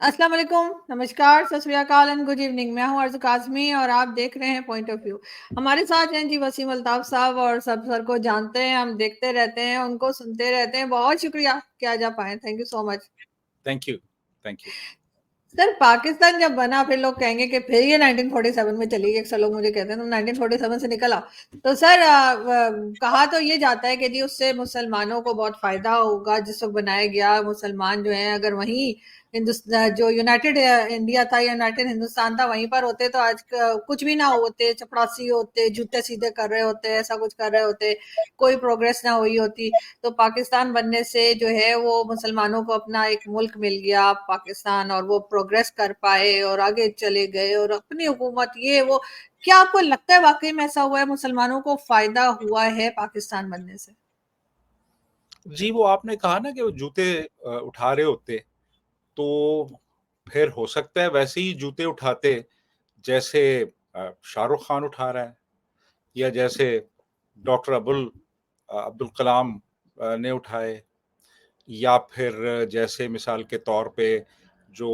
السلام علیکم، نمسکار، ست سری اکال اینڈ گڈ ایوننگ. میں ہوں عرض کاظمی اور آپ دیکھ رہے ہیں پوائنٹ آف ویو. ہمارے ساتھ ہیں جی وسیم الطاف صاحب، اور سب سر کو جانتے ہیں، ہم دیکھتے رہتے ہیں، ان کو سنتے رہتے ہیں. بہت شکریہ کیا جا پائے. Thank you so much. Thank you. Sir Pakistan جب بنا پھر لوگ کہیں گے کہ پھر یہ 1947 میں چلی گئی. اکثر لوگ مجھے کہتے ہیں تم 1947 سے نکل آؤ. تو سر کہا تو یہ جاتا ہے کہ جی اس سے مسلمانوں کو بہت فائدہ ہوگا. جس وقت بنایا گیا مسلمان جو ہیں اگر وہیں جو یونائٹڈ انڈیا تھا یا یونائٹڈ ہندوستان تھا وہیں پر ہوتے تو آج کچھ بھی نہ ہوتے، چپڑاسی ہوتے، جوتے سیدھے کر رہے ہوتے، ایسا کچھ کر رہے ہوتے، کوئی پروگریس نہ ہوئی ہوتی. تو پاکستان بننے سے جو ہے وہ مسلمانوں کو اپنا ایک ملک مل گیا پاکستان، اور وہ پروگریس کر پائے اور آگے چلے گئے اور اپنی حکومت یہ وہ. کیا آپ کو لگتا ہے واقعی میں ایسا ہوا ہے، مسلمانوں کو فائدہ ہوا ہے پاکستان بننے سے؟ جی وہ آپ نے کہا نا کہ وہ جوتے اٹھا رہے ہوتے تو پھر ہو سکتا ہے ویسے ہی جوتے اٹھاتے جیسے شاہ رخ خان اٹھا رہا ہے، یا جیسے ڈاکٹر عبدالکلام نے اٹھائے، یا پھر جیسے مثال کے طور پہ جو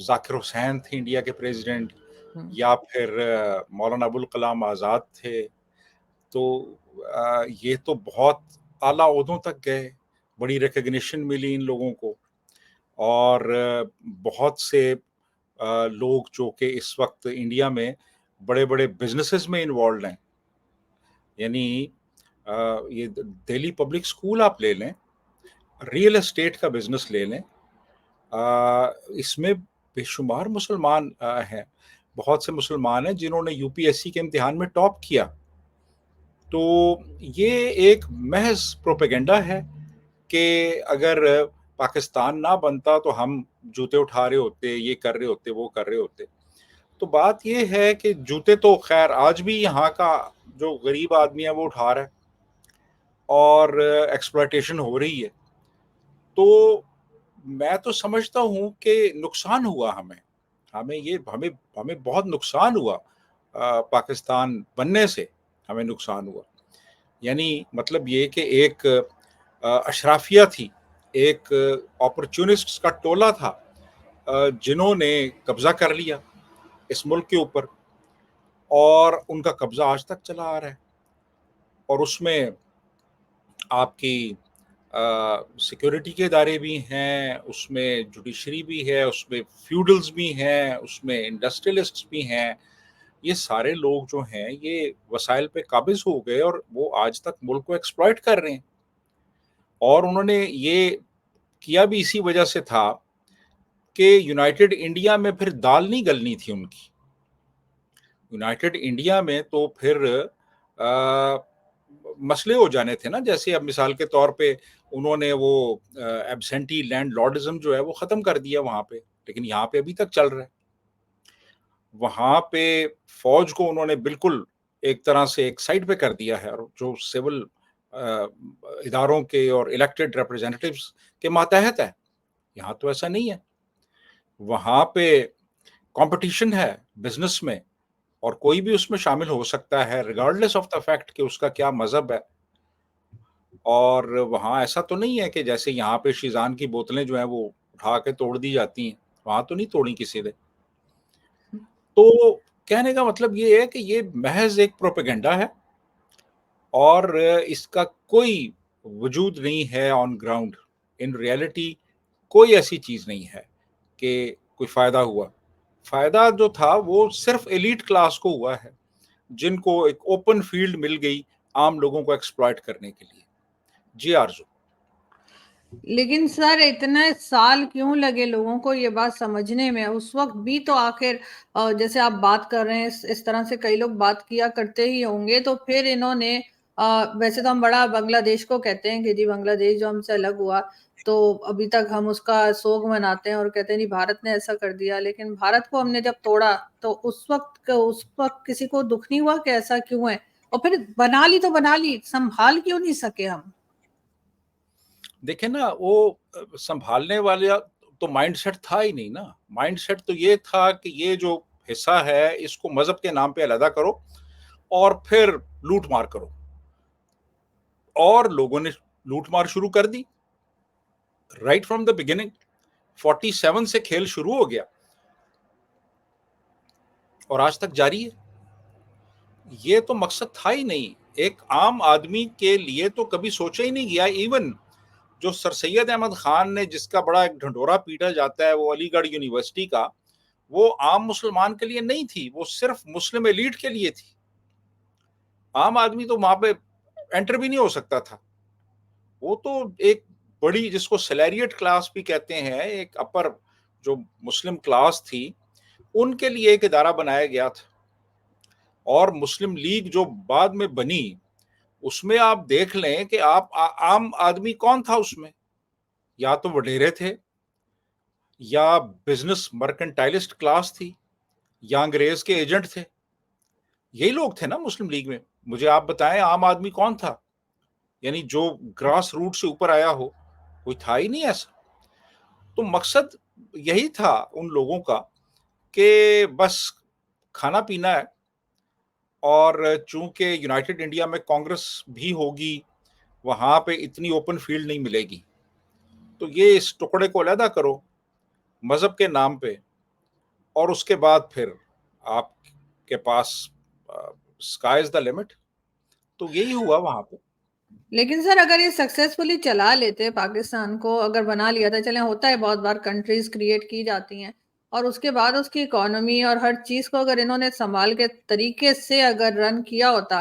ذاکر حسین تھے انڈیا کے پریزیڈنٹ، یا پھر مولانا ابوالکلام آزاد تھے. تو یہ تو بہت اعلیٰ عہدوں تک گئے، بڑی ریکگنیشن ملی ان لوگوں کو، اور بہت سے لوگ جو کہ اس وقت انڈیا میں بڑے بڑے بزنسز میں انوالوڈ ہیں. یعنی یہ دہلی پبلک سکول آپ لے لیں، ریئل اسٹیٹ کا بزنس لے لیں، اس میں بے شمار مسلمان ہیں. بہت سے مسلمان ہیں جنہوں نے یو پی ایس سی کے امتحان میں ٹاپ کیا. تو یہ ایک محض پروپیگنڈا ہے کہ اگر پاکستان نہ بنتا تو ہم جوتے اٹھا رہے ہوتے، یہ کر رہے ہوتے، وہ کر رہے ہوتے. تو بات یہ ہے کہ جوتے تو خیر آج بھی یہاں کا جو غریب آدمی ہے وہ اٹھا رہا ہے اور ایکسپلائٹیشن ہو رہی ہے. تو میں تو سمجھتا ہوں کہ نقصان ہوا ہمیں بہت نقصان ہوا. پاکستان بننے سے ہمیں نقصان ہوا. یعنی مطلب یہ کہ ایک اشرافیہ تھی، ایک اپرچونسٹ کا ٹولہ تھا جنہوں نے قبضہ کر لیا اس ملک کے اوپر، اور ان کا قبضہ آج تک چلا آ رہا ہے. اور اس میں آپ کی سیکیورٹی کے ادارے بھی ہیں، اس میں جوڈیشری بھی ہے، اس میں فیوڈلز بھی ہیں، اس میں انڈسٹریلسٹ بھی ہیں. یہ سارے لوگ جو ہیں یہ وسائل پہ قابض ہو گئے اور وہ آج تک ملک کو ایکسپلائٹ کر رہے ہیں. اور انہوں نے یہ کیا بھی اسی وجہ سے تھا کہ یونائٹڈ انڈیا میں پھر دال نہیں گلنی تھی ان کی. یونائٹڈ انڈیا میں تو پھر مسئلے ہو جانے تھے نا. جیسے اب مثال کے طور پہ انہوں نے وہ ایبسینٹی لینڈ لارڈزم جو ہے وہ ختم کر دیا وہاں پہ، لیکن یہاں پہ ابھی تک چل رہا ہے. وہاں پہ فوج کو انہوں نے بالکل ایک طرح سے ایک سائڈ پہ کر دیا ہے، اور جو سول اداروں کے اور الیکٹڈ ریپرزینٹیوز کے ماتحت ہے. یہاں تو ایسا نہیں ہے. وہاں پہ کمپٹیشن ہے بزنس میں، اور کوئی بھی اس میں شامل ہو سکتا ہے ریگارڈلیس آف دا فیکٹ کہ اس کا کیا مذہب ہے. اور وہاں ایسا تو نہیں ہے کہ جیسے یہاں پہ شیزان کی بوتلیں جو ہیں وہ اٹھا کے توڑ دی جاتی ہیں، وہاں تو نہیں توڑی کسی نے. تو کہنے کا مطلب یہ ہے کہ یہ محض ایک پروپیگنڈا ہے اور اس کا کوئی وجود نہیں ہے آن گراؤنڈ. ان ریئلٹی کوئی ایسی چیز نہیں ہے کہ کوئی فائدہ ہوا. فائدہ جو تھا وہ صرف ایلیٹ کلاس کو ہوا ہے، جن کو ایک اوپن فیلڈ مل گئی عام لوگوں کو ایکسپلائٹ کرنے کے لیے. جی آرزو. لیکن سر اتنے سال کیوں لگے لوگوں کو یہ بات سمجھنے میں؟ اس وقت بھی تو آخر جیسے آپ بات کر رہے ہیں اس طرح سے کئی لوگ بات کیا کرتے ہی ہوں گے. تو پھر انہوں نے ویسے تو ہم بڑا بنگلہ دیش کو کہتے ہیں کہ جی بنگلہ دیش جو ہم سے الگ ہوا، تو ابھی تک ہم اس کا سوگ مناتے ہیں اور کہتے ہیں نہیں بھارت نے ایسا کر دیا. لیکن بھارت کو ہم نے جب توڑا تو اس وقت کسی کو دکھ نہیں ہوا کہ ایسا کیوں ہے؟ اور پھر بنا لی تو بنا لی، سنبھال کیوں نہیں سکے ہم؟ دیکھیں نا، وہ سنبھالنے والے تو مائنڈ سیٹ تھا ہی نہیں نا. مائنڈ سیٹ تو یہ تھا کہ یہ جو حصہ ہے اس کو مذہب کے نام پہ علیحدہ کرو اور پھر لوٹ مار کرو. اور لوگوں نے لوٹ مار شروع کر دی رائٹ فرام دا بگننگ. 47 سے کھیل شروع ہو گیا اور آج تک جاری ہے. یہ تو مقصد تھا ہی نہیں. ایک عام آدمی کے لیے تو کبھی سوچا ہی نہیں گیا. ایون جو سر سید احمد خان نے جس کا بڑا ایک ڈھنڈورا پیٹا جاتا ہے وہ علی گڑھ یونیورسٹی کا, وہ عام مسلمان کے لیے نہیں تھی, وہ صرف مسلم ایلیٹ کے لیے تھی. عام آدمی تو وہاں پہ انٹر بھی نہیں ہو سکتا تھا. وہ تو ایک بڑی, جس کو سلیریٹ کلاس بھی کہتے ہیں, ایک اپر جو مسلم کلاس تھی, ان کے لیے ایک ادارہ بنایا گیا تھا. اور مسلم لیگ جو بعد میں بنی, اس میں آپ دیکھ لیں کہ آپ عام آدمی کون تھا اس میں, یا تو وڈیرے تھے, یا بزنس مرکنٹائلسٹ کلاس تھی, یا انگریز کے ایجنٹ تھے. یہی لوگ تھے نا مسلم لیگ میں. مجھے آپ بتائیں عام آدمی کون تھا, یعنی جو گراس روٹ سے اوپر آیا ہو, کوئی تھا ہی نہیں ایسا. تو مقصد یہی تھا ان لوگوں کا کہ بس کھانا پینا ہے, اور چونکہ یونائٹڈ انڈیا میں کانگریس بھی ہوگی, وہاں پہ اتنی اوپن فیلڈ نہیں ملے گی, تو یہ اس ٹکڑے کو علیحدہ کرو مذہب کے نام پہ, اور اس کے بعد پھر آپ کے پاس اسکائی از دا لمٹ. تو یہی ہوا وہاں پہ. لیکن سر اگر یہ سکسیسفلی چلا لیتے پاکستان کو, اگر بنا لیا تھا, چلیں ہوتا ہے بہت بار کنٹریز کریٹ کی جاتی ہیں, اور اس کے بعد اس کی اکانومی اور ہر چیز کو اگر انہوں نے سنبھال کے طریقے سے اگر رن کیا ہوتا,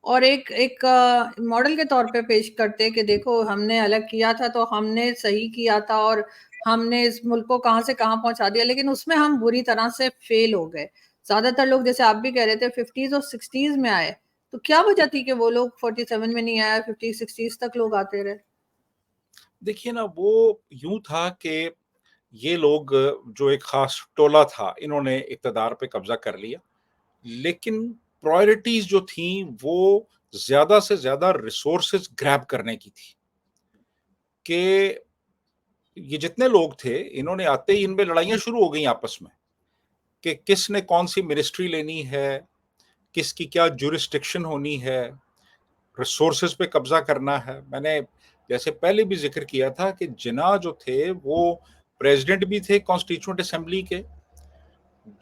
اور ایک ماڈل کے طور پہ پیش کرتے کہ دیکھو ہم نے الگ کیا تھا تو ہم نے صحیح کیا تھا, اور ہم نے اس ملک کو کہاں سے کہاں پہنچا دیا, لیکن اس میں ہم بری طرح سے فیل ہو گئے. زیادہ تر لوگ, جیسے آپ بھی کہہ رہے تھے, 50s اور 60s میں آئے, تو کیا وجہ تھی کہ وہ لوگ 47 میں نہیں آیا, 50 60s تک لوگ آتے رہے؟ دیکھیے نا, وہ یوں تھا کہ یہ لوگ جو ایک خاص ٹولہ تھا, انہوں نے اقتدار پہ قبضہ کر لیا, لیکن پرائرٹیز جو تھیں وہ زیادہ سے زیادہ ریسورسز گریب کرنے کی تھی. کہ یہ جتنے لوگ تھے, انہوں نے آتے ہی ان میں لڑائیاں شروع ہو گئیں آپس میں, کہ کس نے کون سی منسٹری لینی ہے, کس کی کیا جورسڈکشن ہونی ہے, ریسورسز پہ قبضہ کرنا ہے. میں نے جیسے پہلے بھی ذکر کیا تھا کہ جناح جو تھے وہ پریزیڈنٹ بھی تھے کانسٹیٹیوئنٹ اسمبلی کے,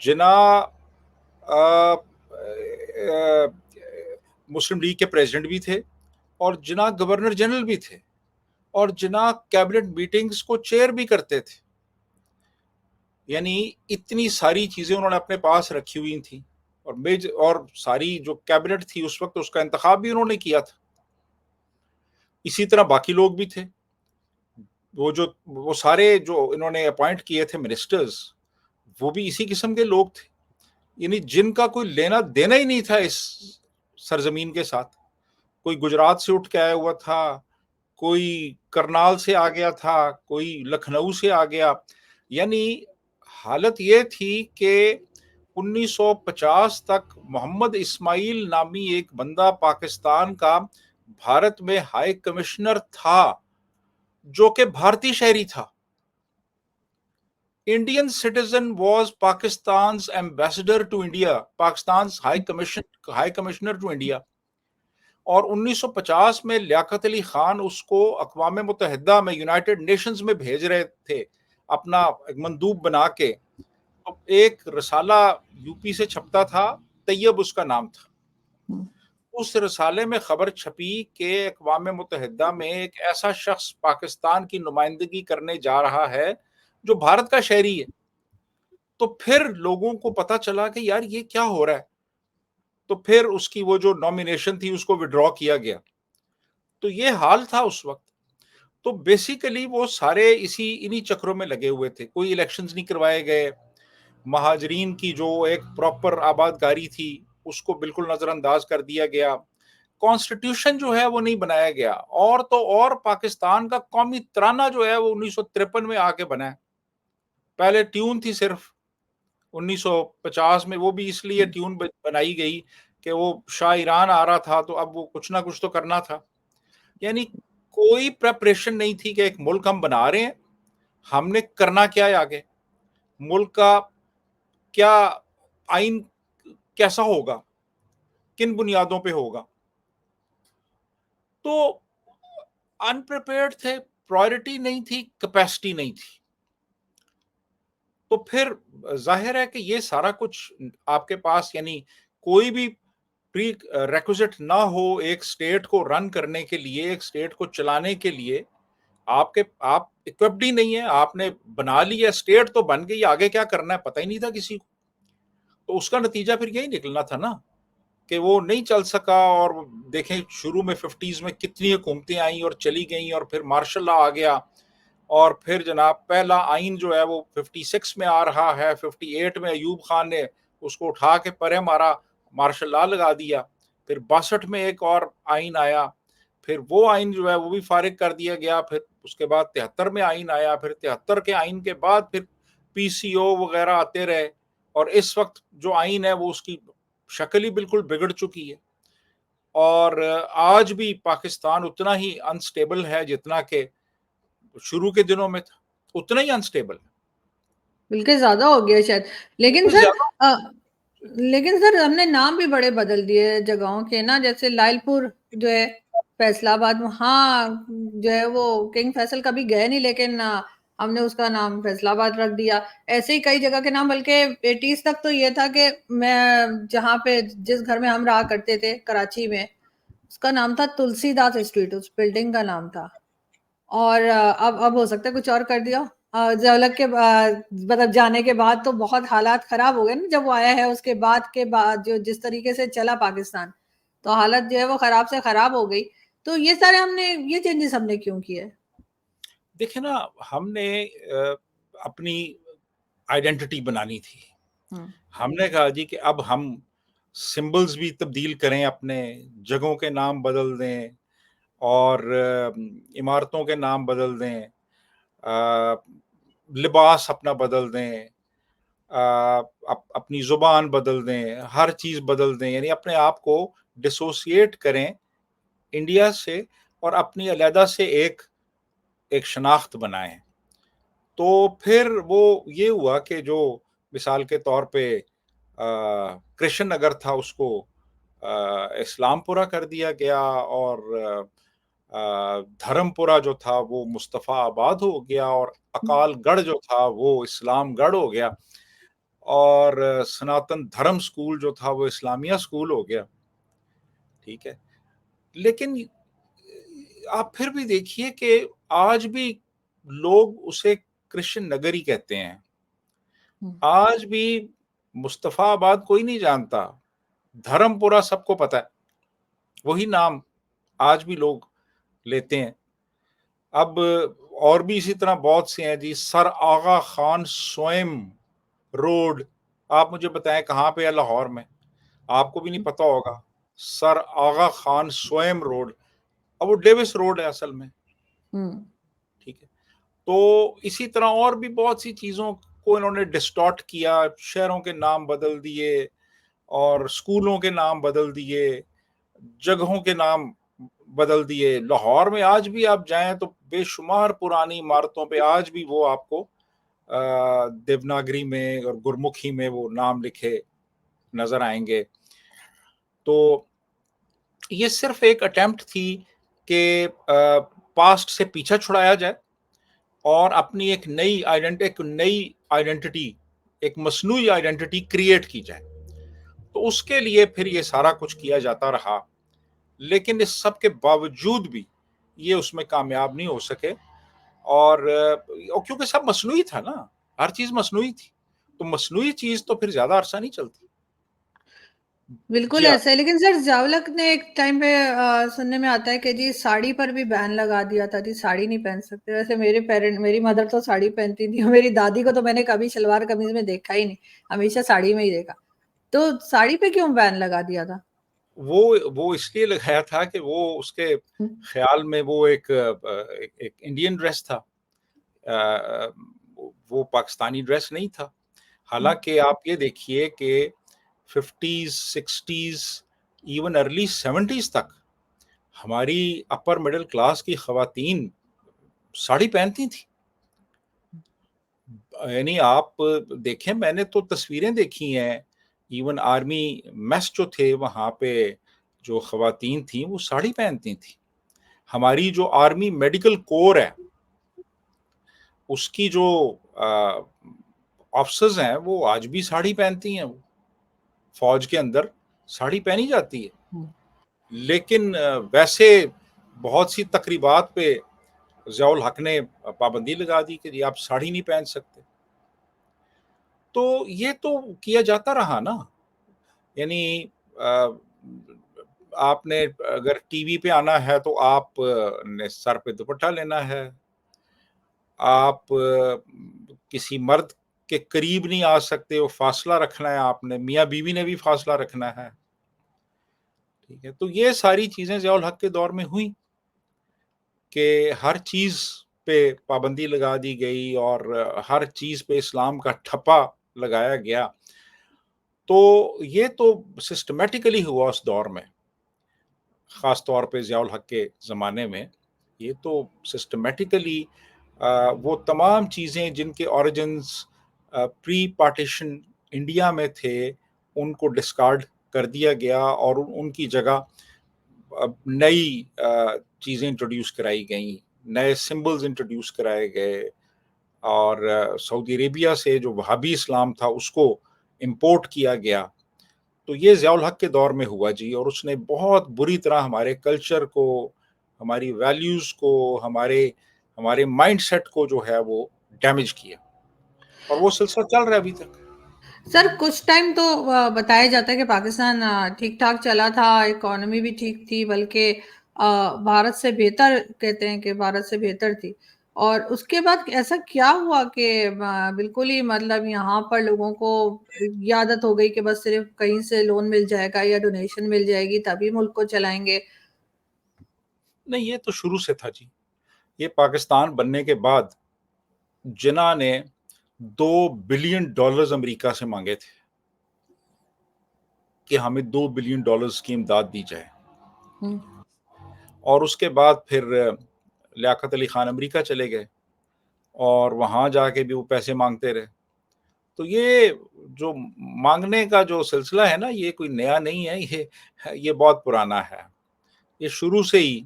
جناح مسلم لیگ کے پریزیڈنٹ بھی تھے, اور جناح گورنر جنرل بھی تھے, اور جناح کیبنٹ میٹنگز کو چیئر بھی کرتے تھے. یعنی اتنی ساری چیزیں انہوں نے اپنے پاس رکھی ہوئی تھیں, اور ساری جو کیبنٹ تھی اس وقت, اس کا انتخاب بھی انہوں نے کیا تھا. اسی طرح باقی لوگ بھی تھے, وہ سارے جو انہوں نے اپوائنٹ کیے تھے منسٹرز, وہ بھی اسی قسم کے لوگ تھے, یعنی جن کا کوئی لینا دینا ہی نہیں تھا اس سرزمین کے ساتھ. کوئی گجرات سے اٹھ کے آیا ہوا تھا, کوئی کرنال سے آ گیا تھا, کوئی لکھنؤ سے آ گیا. یعنی حالت یہ تھی کہ 1950 تک محمد اسماعیل نامی ایک بندہ پاکستان کا بھارت میں ہائی کمشنر تھا, جو کہ بھارتی شہری تھا. Indian citizen was Pakistan's ambassador to India, Pakistan's high commissioner to India. اور 1950 میں لیاقت علی خان اس کو اقوام متحدہ میں, یونائٹڈ نیشنز میں بھیج رہے تھے اپنا مندوب بنا کے. ایک رسالہ یو پی سے چھپتا تھا, طیب اس کا نام تھا. اس رسالے میں خبر چھپی کہ اقوام متحدہ میں ایک ایسا شخص پاکستان کی نمائندگی کرنے جا رہا ہے جو بھارت کا شہری ہے. تو پھر لوگوں کو پتا چلا کہ یار یہ کیا ہو رہا ہے, تو پھر اس کی وہ جو نامینیشن تھی اس کو وڈرا کیا گیا. تو یہ حال تھا اس وقت. تو بیسیکلی وہ سارے انہی چکروں میں لگے ہوئے تھے. کوئی الیکشنز نہیں کروائے گئے, مہاجرین کی جو ایک پراپر آبادکاری تھی اس کو بالکل نظر انداز کر دیا گیا, کانسٹیٹیوشن جو ہے وہ نہیں بنایا گیا, اور تو اور پاکستان کا قومی ترانہ جو ہے وہ 1953 میں آ کے بنا ہے. پہلے ٹیون تھی صرف 1950 میں, وہ بھی اس لیے ٹیون بنائی گئی کہ وہ شاہ ایران آ رہا تھا, تو اب وہ کچھ نہ کچھ تو کرنا تھا. یعنی کوئی پریپریشن نہیں تھی کہ ایک ملک ہم بنا رہے ہیں, ہم نے کرنا کیا ہے آگے, ملک کا کیا آئین کیسا ہوگا, کن بنیادوں پہ ہوگا. تو انپریپیئرڈ تھے, پرائرٹی نہیں تھی, کیپیسٹی نہیں تھی. تو پھر ظاہر ہے کہ یہ سارا کچھ آپ کے پاس یعنی کوئی بھی پری ریکوزٹ نہ ہو ایک اسٹیٹ کو رن کرنے کے لیے، ایک اسٹیٹ کو چلانے کے لیے، آپ اکوپڈ ہی نہیں ہے. آپ نے بنا لیا اسٹیٹ تو بن گئی، آگے کیا کرنا ہے پتہ ہی نہیں تھا کسی کو. تو اس کا نتیجہ پھر یہی نکلنا تھا نا کہ وہ نہیں چل سکا. اور دیکھیں شروع میں 50s میں کتنی حکومتیں آئیں اور چلی گئیں، اور پھر مارشل لا آ گیا، اور پھر جناب پہلا آئین جو ہے وہ 56 میں آ رہا ہے، 58 میں ایوب خان نے اس کو اٹھا کے پرے مارا، مارشل لا لگا دیا. پھر 62 میں ایک اور آئین آیا، پھر وہ آئین جو ہے وہ بھی فارغ کر دیا گیا. پھر اس کے بعد 73 میں آئین آیا، پھر 73 کے آئین کے بعد پھر پی سی او وغیرہ آتے رہے. اور اس وقت جو آئین ہے وہ اس کی شکل ہی بالکل بگڑ چکی ہے. اور آج بھی پاکستان اتنا ہی انسٹیبل ہے جتنا کہ شروع کے دنوں میں تھا، اتنا ہی انسٹیبل ہے. بلکہ زیادہ ہو گیا شاید. لیکن بالکل زیادہ. سر ہم نے نام بھی بڑے بدل دیے جگہوں کے نا، جیسے لائل پور جو ہے فیصل آباد، وہاں جو ہے وہ کنگ فیصل کبھی گئے نہیں، لیکن ہم نے اس کا نام فیصل آباد رکھ دیا. ایسے ہی کئی جگہ کے نام، بلکہ 80s تک تو یہ تھا کہ میں جہاں پہ جس گھر میں ہم رہا کرتے تھے کراچی میں، اس کا نام تھا تلسی داس اسٹریٹ، اس بلڈنگ کا نام تھا. اور اب ہو سکتا ہے کچھ اور کر دیا. زولک کے مطلب جانے کے بعد تو بہت حالات خراب ہو گئے نا، جب وہ آیا ہے اس کے بعد جو جس طریقے سے چلا پاکستان، تو حالت جو ہے وہ خراب سے خراب ہو گئی. تو یہ سارے یہ چینجز ہم نے کیوں کیے؟ دیکھیں نا، ہم نے اپنی آئیڈینٹی بنانی تھی. ہم نے کہا جی کہ اب ہم سمبلز بھی تبدیل کریں، اپنے جگہوں کے نام بدل دیں، اور عمارتوں کے نام بدل دیں، لباس اپنا بدل دیں، اپنی زبان بدل دیں، ہر چیز بدل دیں. یعنی اپنے آپ کو ڈسوسیٹ کریں انڈیا سے، اور اپنی علیحدہ سے ایک شناخت بنائیں. تو پھر وہ یہ ہوا کہ جو مثال کے طور پہ کرشن نگر تھا اس کو اسلام پورہ کر دیا گیا، اور دھرم پورہ جو تھا وہ مصطفیٰ آباد ہو گیا، اور اکال گڑھ جو تھا وہ اسلام گڑھ ہو گیا، اور سناتن دھرم سکول جو تھا وہ اسلامیہ سکول ہو گیا. ٹھیک ہے. لیکن آپ پھر بھی دیکھیے کہ آج بھی لوگ اسے کرشن نگر ہی کہتے ہیں. آج بھی مصطفیٰ آباد کوئی نہیں جانتا، دھرم پورہ سب کو پتا ہے، وہی نام آج بھی لوگ لیتے ہیں. اب اور بھی اسی طرح بہت سے ہیں جی. سر آغا خان سوئم روڈ، آپ مجھے بتائیں کہاں پہ ہے؟ لاہور میں. آپ کو بھی نہیں پتا ہوگا. سر آغا خان سوئم روڈ، اب وہ ڈیوس روڈ ہے اصل میں. ٹھیک ہے. تو اسی طرح اور بھی بہت سی چیزوں کو انہوں نے ڈسٹارٹ کیا، شہروں کے نام بدل دیے، اور اسکولوں کے نام بدل دیے، جگہوں کے نام بدل دیے. لاہور میں آج بھی آپ جائیں تو بے شمار پرانی عمارتوں پہ آج بھی وہ آپ کو دیوناگری میں اور گرمکھی میں وہ نام لکھے نظر آئیں گے. تو یہ صرف ایک اٹیمپٹ تھی کہ پاسٹ سے پیچھا چھڑایا جائے اور اپنی ایک نئی آئیڈینٹی، ایک مصنوعی آئیڈینٹی کریٹ کی جائے. تو اس کے لیے پھر یہ سارا کچھ کیا جاتا رہا، لیکن اس سب کے باوجود بھی یہ اس میں کامیاب نہیں ہو سکے. اور کیونکہ سب مصنوعی تھا نا، ہر چیز مصنوعی تھی، تو مصنوعی چیز تو پھر زیادہ عرصہ نہیں چلتی. بالکل جی ایسا ہے. لیکن سر زاولک نے ایک ٹائم پہ سننے میں آتا ہے کہ جی ساڑی پر بھی بین لگا دیا تھا، جی ساڑی نہیں پہن سکتے. ویسے میری مدر تو ساڑی پہنتی تھی، اور میری دادی کو تو میں نے کبھی شلوار قمیض میں دیکھا ہی نہیں، ہمیشہ ساڑی میں ہی دیکھا. تو ساڑی پہ کیوں بین لگا دیا تھا؟ وہ اس لیے لگایا تھا کہ وہ اس کے خیال میں وہ ایک انڈین ڈریس تھا، وہ پاکستانی ڈریس نہیں تھا. حالانکہ آپ یہ دیکھیے کہ 50s 60s even early 70s تک ہماری اپر مڈل کلاس کی خواتین ساڑی پہنتی تھی. یعنی آپ دیکھیں، میں نے تو تصویریں دیکھی ہیں، ایون آرمی میس جو تھے وہاں پہ جو خواتین تھیں وہ ساڑی پہنتی تھیں. ہماری جو آرمی میڈیکل کور ہے اس کی جو آفسرز ہیں وہ آج بھی ساڑی پہنتی ہیں، وہ فوج کے اندر ساڑی پہنی جاتی ہے، لیکن ویسے بہت سی تقریبات پہ ضیاء الحق نے پابندی لگا دی کہ جی آپ ساڑی نہیں پہن سکتے. تو یہ تو کیا جاتا رہا نا، یعنی آپ نے اگر ٹی وی پہ آنا ہے تو آپ نے سر پہ دوپٹہ لینا ہے، آپ کسی مرد کے قریب نہیں آ سکتے، وہ فاصلہ رکھنا ہے، آپ نے میاں بیوی نے بھی فاصلہ رکھنا ہے. ٹھیک ہے، تو یہ ساری چیزیں ضیاء الحق کے دور میں ہوئیں کہ ہر چیز پہ پابندی لگا دی گئی اور ہر چیز پہ اسلام کا ٹھپا لگایا گیا. تو یہ تو سسٹمیٹیکلی ہوا اس دور میں، خاص طور پہ ضیاء الحق کے زمانے میں. یہ تو سسٹمیٹیکلی وہ تمام چیزیں جن کے اوریجنز پری پارٹیشن انڈیا میں تھے ان کو ڈسکارڈ کر دیا گیا اور ان کی جگہ نئی چیزیں انٹروڈیوس کرائی گئیں، نئے سمبلز انٹروڈیوس کرائے گئے، اور سعودی عربیہ سے جو وہابی اسلام تھا اس کو امپورٹ کیا گیا. تو یہ ضیاء الحق کے دور میں ہوا جی، اور اس نے بہت بری طرح ہمارے کلچر کو، ہماری ویلیوز کو، ہمارے مائنڈ سیٹ کو جو ہے وہ ڈیمیج کیا، اور وہ سلسلہ چل رہا ہے ابھی تک. سر کچھ ٹائم تو بتایا جاتا ہے کہ پاکستان ٹھیک ٹھاک چلا تھا، اکانومی بھی ٹھیک تھی، بلکہ بھارت سے بہتر، کہتے ہیں کہ بھارت سے بہتر تھی. اور اس کے بعد ایسا کیا ہوا کہ بالکل ہی مطلب یہاں پر لوگوں کو یہ عادت ہو گئی کہ بس صرف کہیں سے لون مل جائے گا یا ڈونیشن مل جائے گی تبھی ملک کو چلائیں گے؟ نہیں، یہ تو شروع سے تھا جی. یہ پاکستان بننے کے بعد جناح نے $2 بلین امریکہ سے مانگے تھے کہ ہمیں $2 بلین کی امداد دی جائے، اور اس کے بعد پھر لیاقت علی خان امریکہ چلے گئے اور وہاں جا کے بھی وہ پیسے مانگتے رہے. تو یہ جو مانگنے کا جو سلسلہ ہے نا، یہ کوئی نیا نہیں ہے، یہ بہت پرانا ہے. یہ شروع سے ہی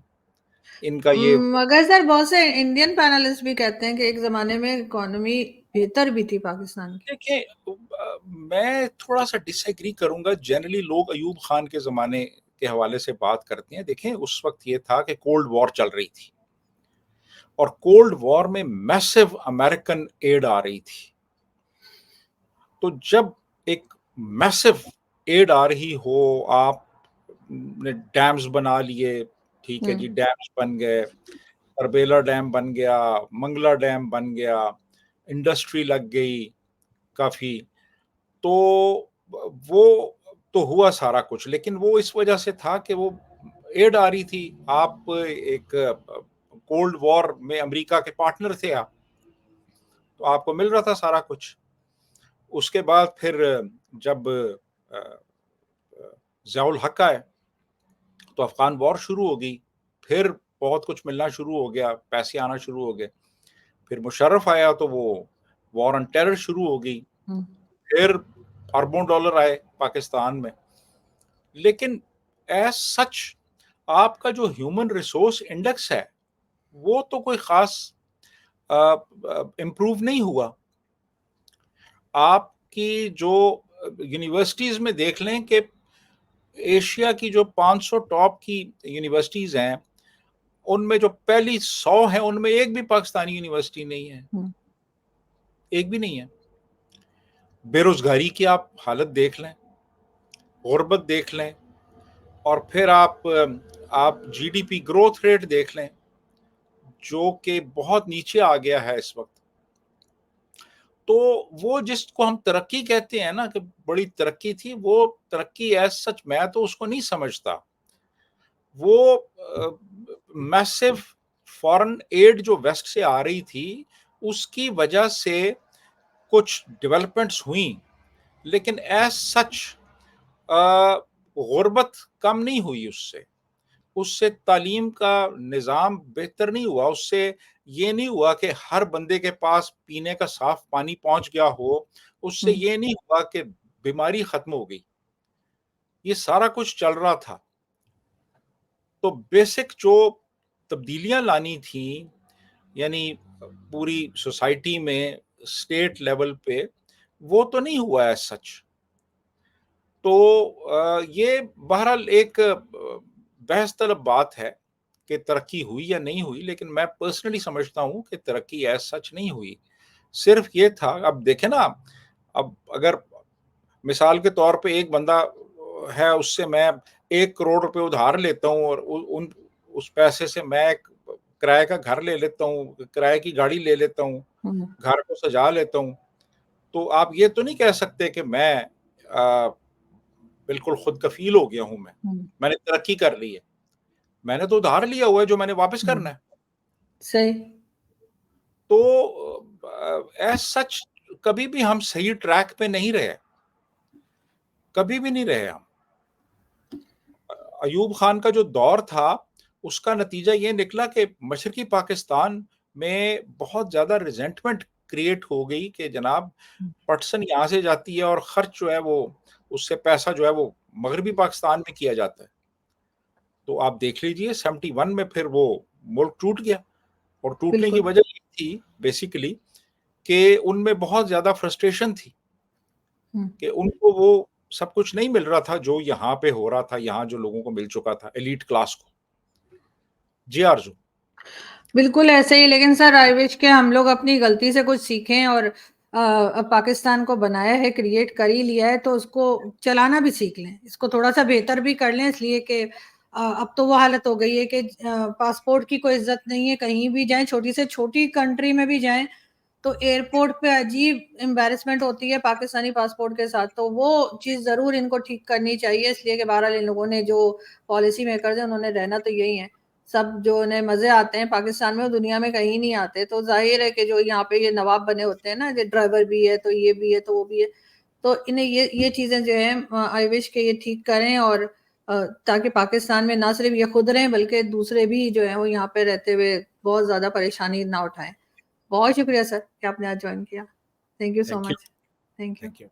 ان کا یہ مگر سر بہت سے انڈین پینلسٹ بھی کہتے ہیں کہ ایک زمانے میں اکانومی بہتر بھی تھی پاکستان کی. دیکھیں، میں تھوڑا سا ڈس ایگری کروں گا. جنرلی لوگ ایوب خان کے زمانے کے حوالے سے بات کرتے ہیں. دیکھیں اس وقت یہ تھا کہ کولڈ وار چل رہی تھی، اور کولڈ وار میں میسو امریکن ایڈ آ رہی تھی. تو جب ایک میسو ایڈ آ رہی ہو، آپ نے ڈیمز بنا لیے، ٹھیک ہے جی، ڈیمز بن گئے، تربیلا ڈیم بن گیا، منگلا ڈیم بن گیا، انڈسٹری لگ گئی کافی، تو وہ تو ہوا سارا کچھ. لیکن وہ اس وجہ سے تھا کہ وہ ایڈ آ رہی تھی. آپ ایک کولڈ وار میں امریکہ کے پارٹنر تھے آپ، تو آپ کو مل رہا تھا سارا کچھ. اس کے بعد پھر جب ضیاء الحق آئے تو افغان وار شروع ہو گئی، پھر بہت کچھ ملنا شروع ہو گیا، پیسے آنا شروع ہو گئے. پھر مشرف آیا تو وہ وار آن ٹیرر شروع ہو گئی، پھر اربوں ڈالر آئے پاکستان میں. لیکن ایز سچ آپ کا جو ہیومن ریسورس انڈیکس ہے وہ تو کوئی خاص امپروو نہیں ہوا. آپ کی جو یونیورسٹیز میں دیکھ لیں کہ ایشیا کی جو 500 ٹاپ کی یونیورسٹیز ہیں ان میں جو پہلی 100 ہیں ان میں ایک بھی پاکستانی یونیورسٹی نہیں ہے، ایک بھی نہیں ہے. بے روزگاری کی آپ حالت دیکھ لیں، غربت دیکھ لیں، اور پھر آپ G D P growth rate دیکھ لیں جو کہ بہت نیچے آ گیا ہے اس وقت. تو وہ جس کو ہم ترقی کہتے ہیں نا کہ بڑی ترقی تھی، وہ ترقی ایز سچ میں تو اس کو نہیں سمجھتا. وہ میسو فارن ایڈ جو ویسٹ سے آ رہی تھی اس کی وجہ سے کچھ ڈیولپمنٹس ہوئیں، لیکن ایز سچ غربت کم نہیں ہوئی. اس سے تعلیم کا نظام بہتر نہیں ہوا، اس سے یہ نہیں ہوا کہ ہر بندے کے پاس پینے کا صاف پانی پہنچ گیا ہو، اس سے یہ نہیں ہوا کہ بیماری ختم ہو گئی. یہ سارا کچھ چل رہا تھا. تو بیسک جو تبدیلیاں لانی تھیں، یعنی پوری سوسائٹی میں اسٹیٹ لیول پہ وہ تو نہیں ہوا ہے سچ. تو یہ بہرحال ایک بحث طلب بات ہے کہ ترقی ہوئی یا نہیں ہوئی، لیکن میں پرسنلی سمجھتا ہوں کہ ترقی ایز سچ نہیں ہوئی. صرف یہ تھا، اب دیکھیں نا، اب اگر مثال کے طور پہ ایک بندہ ہے، اس سے میں 1 کروڑ روپے ادھار لیتا ہوں اور اس پیسے سے میں ایک کرائے کا گھر لے لیتا ہوں، کرائے کی گاڑی لے لیتا ہوں، گھر کو سجا لیتا ہوں، تو آپ یہ تو نہیں کہہ سکتے کہ میں بالکل خود کفیل ہو گیا ہوں. میں نے ترقی کر لی ہے. میں نے تو ادھار لیا ہوا ہے جو میں نے واپس کرنا ہے. صحیح. تو ایز سچ کبھی بھی ہم صحیح ٹریک پہ نہیں رہے، کبھی بھی نہیں رہے ہم. ایوب خان کا جو دور تھا اس کا نتیجہ یہ نکلا کہ مشرقی پاکستان میں بہت زیادہ ریزنٹمنٹ کریٹ ہو گئی کہ جناب پٹسن یہاں سے جاتی ہے اور خرچ جو ہے وہ اس سے پیسہ جو ہے وہ مغربی پاکستان میں کیا جاتا ہے. تو آپ دیکھ لیجئے 71 میں پھر وہ ملک ٹوٹ گیا، اور ٹوٹنے کی وجہ یہ تھی بیسیکلی کہ ان میں بہت زیادہ فرسٹریشن تھی کہ ان کو وہ سب کچھ نہیں مل رہا تھا جو یہاں پہ ہو رہا تھا، یہاں جو لوگوں کو مل چکا تھا، ایلیٹ کلاس کو. جی آرزو. بالکل ایسے ہی. لیکن سر آئی وش کہ ہم لوگ اپنی غلطی سے کچھ سیکھیں اور پاکستان کو بنایا ہے، کریٹ کر ہی لیا ہے، تو اس کو چلانا بھی سیکھ لیں، اس کو تھوڑا سا بہتر بھی کر لیں. اس لیے کہ اب تو وہ حالت ہو گئی ہے کہ پاسپورٹ کی کوئی عزت نہیں ہے. کہیں بھی جائیں، چھوٹی سے چھوٹی کنٹری میں بھی جائیں تو ایئرپورٹ پہ عجیب امبیرسمنٹ ہوتی ہے پاکستانی پاسپورٹ کے ساتھ. تو وہ چیز ضرور ان کو ٹھیک کرنی چاہیے. اس لیے کہ بہرحال ان لوگوں نے جو پالیسی میکرز ہیں انہوں نے رہنا تو یہی ہے. سب جو انہیں مزے آتے ہیں پاکستان میں وہ دنیا میں کہیں نہیں آتے. تو ظاہر ہے کہ جو یہاں پہ یہ نواب بنے ہوتے ہیں نا، یہ ڈرائیور بھی ہے تو یہ بھی ہے تو وہ بھی ہے، تو انہیں یہ چیزیں جو ہیں آئی وش کہ یہ ٹھیک کریں، اور تاکہ پاکستان میں نہ صرف یہ خود رہیں بلکہ دوسرے بھی جو ہیں وہ یہاں پہ رہتے ہوئے بہت زیادہ پریشانی نہ اٹھائیں. بہت شکریہ سر کہ آپ نے آج جوائن کیا. Thank you so much. Thank you.